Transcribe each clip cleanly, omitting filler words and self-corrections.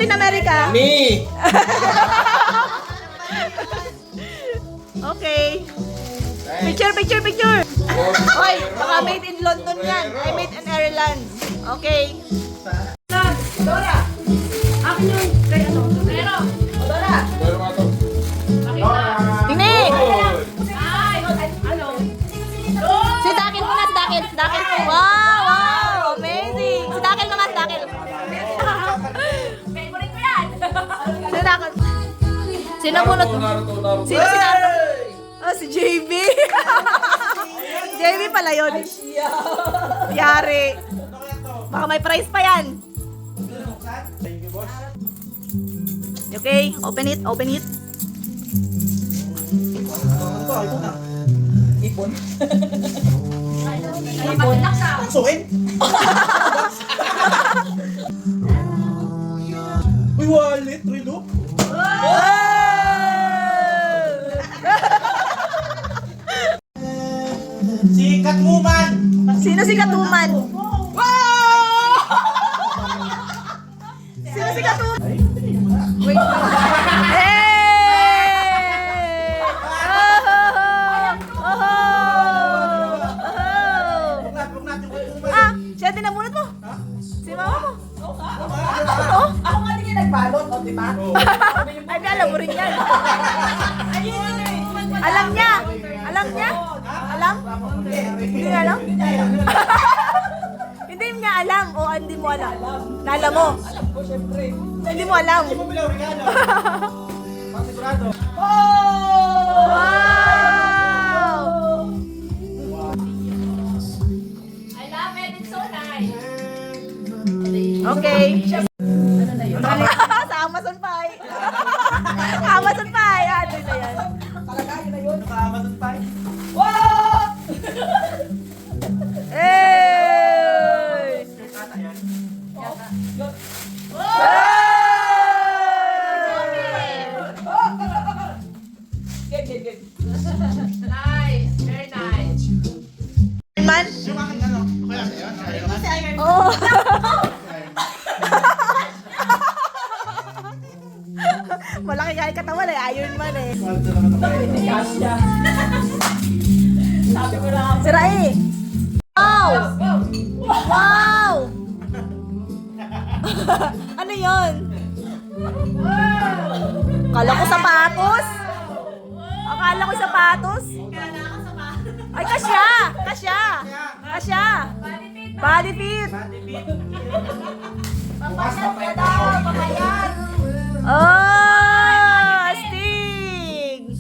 Captain America. Me! Okay. Picture. Hoy, baka made in London yan. I made in Ireland. Okay. Dora! Akin yung kay ano? Pero! Dora. Pero mga to. Tini. Ay! Ano? Si Dakil muna, si Dakil. Si Dakil po. Wow, amazing. Si Dakil naman, si Dakil. Favorite ko yan! Si Dakil. Sino bunot? Naruto. Sino si Naruto? Oh, si JB. JB pala yun. Yari. Baka may prize pa yan. Okay, open it. Ipon? Napakilak siya! Sukin? Uy, wallet, relo? Si Catwoman! Sino si Katuman? Sino si Katuman? Wait. Hey! Ah, siya tinabunot mo? Si mama mo? Ano? Ako nga din yung nagbalot, o diba? Ay, di, alam mo rin yan. Alam niya? Alam niya? Alam? Hindi niya alam? Hindi niya alam o hindi mo alam? Naalam mo? Alam ko, syempre. Hindi mo alam? Hindi mo bilaw regalo. Pasigurado. Wow! I love it, it's so nice. Okay. Sa Amazon Pie. Amazon Pie. Ah, doon na yan. Talaga, yun na yun. Naka-Amazon Pie. Wow! Hey! Ata yan. Good. Nice, very nice. Man? Yung aking ano? Okay lang sa'yo? Oh. Malaki nga yung katawan eh. Iron Man eh. Mahal na naman ako. Kasya. Sabi ko na. Si Rai. Wow! Wow! Ano yun? Akala ko sapatos. Akala ko sapatos. Ay, kasya! Body fit. Papayat ka daw, papayat. Oh, astig.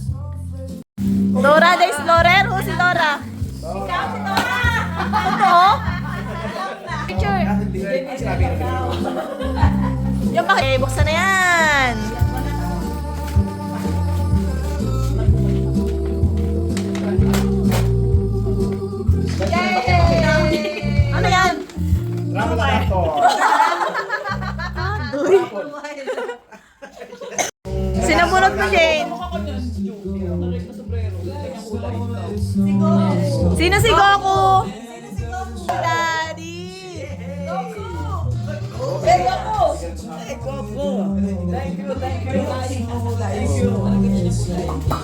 Dora the Explorer. Who si Dora? Ikaw si Dora. Totoo? Picture. Sinabi na bilaw. Yung bakit? Okay, buksan na yan. Ano yan? Rapo na rapo. Sinabunot mo, Jane. Sino si Goku? Daddy. Pero ako.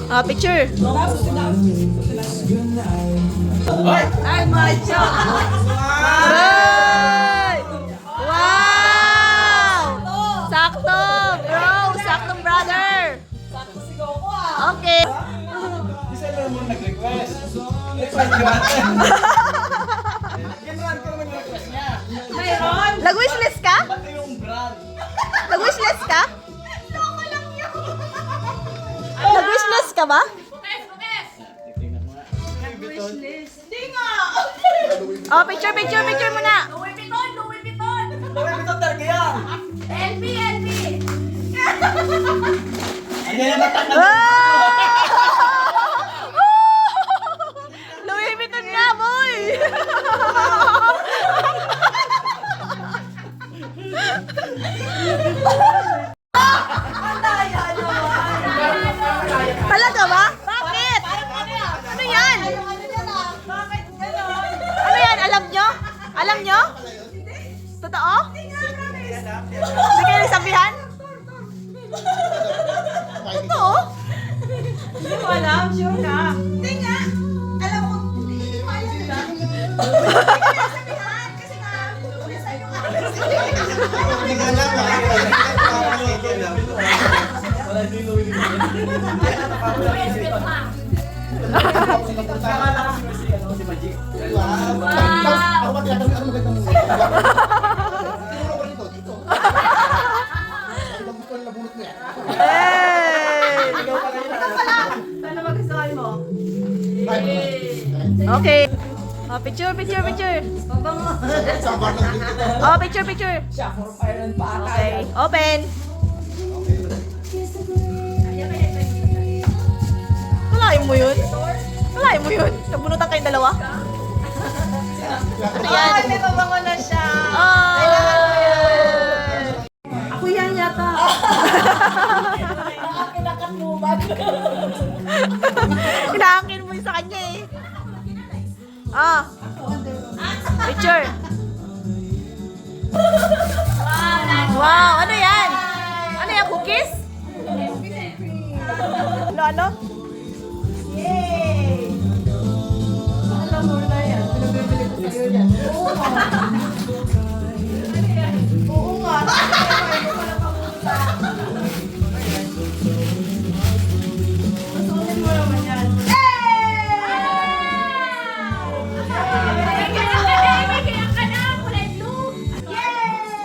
Ah, picture. Hoy! Ay, my God. Hey! Wow! Sakto, bro. Saktong brother. Sakto si Goku ah. Okay. December mo nag-request. Request ka natin. Ginran ko naman yung request niya. Mayroon. Nag-wishlist ka? Pati yung brand. Nag-wishlist ka? Nag-wishlist ka ba? Putes. Tingnan mo nga. Hindi nga. Oh, picture muna. Louis Vuitton. Louis Vuitton talaga yan. LV. Ayan yan natak na. Louis Vuitton nga, boy! Talaga ba? Bakit? Ano yan? Ano yan? Alam nyo? Alam nyo? Totoo? Hindi kayo sabihan? Para hindi lumili ko. Basket pa. Nakala ko si Magic. Ako ba tinatanong ano magandang muna? Tinuro ko rito, dito. Ano ba nabunot mo yan? Hey! Ikaw pala yun. Ano magustuhan mo? Ay, Okay. Oh, picture, picture, picture. sa bar lang dito. Oh, picture, picture. Okay. Open. Kalahin mo yun? Kalahin mo yun? Nabunutan kayong dalawa? Ano yan? Ay, may mabango na siya. Ako yan yata. Nakakinakat mo ba? Inaangkin mo yung sa kanya eh. Ah. Picture. Wow, ano yan? Ano yan, cookies? Ano, ano? Yay! Alam mo na yan. Pinagbibili ko sa'yo yan. Oo nga. Oo nga. Masukin mo naman yan.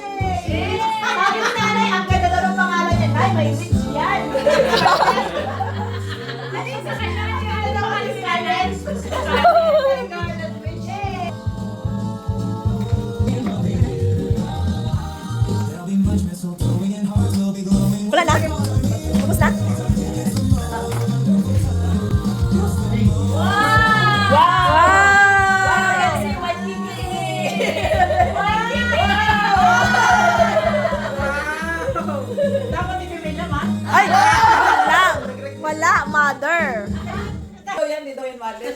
Sabi ni nanay, ang ganda daw ng pangalan niya. Ay, may witch yan. Wala na? Tapos na? Dapat i-remain naman. Ay! Wala! Wala, mother! Daw yan, di daw yan mali.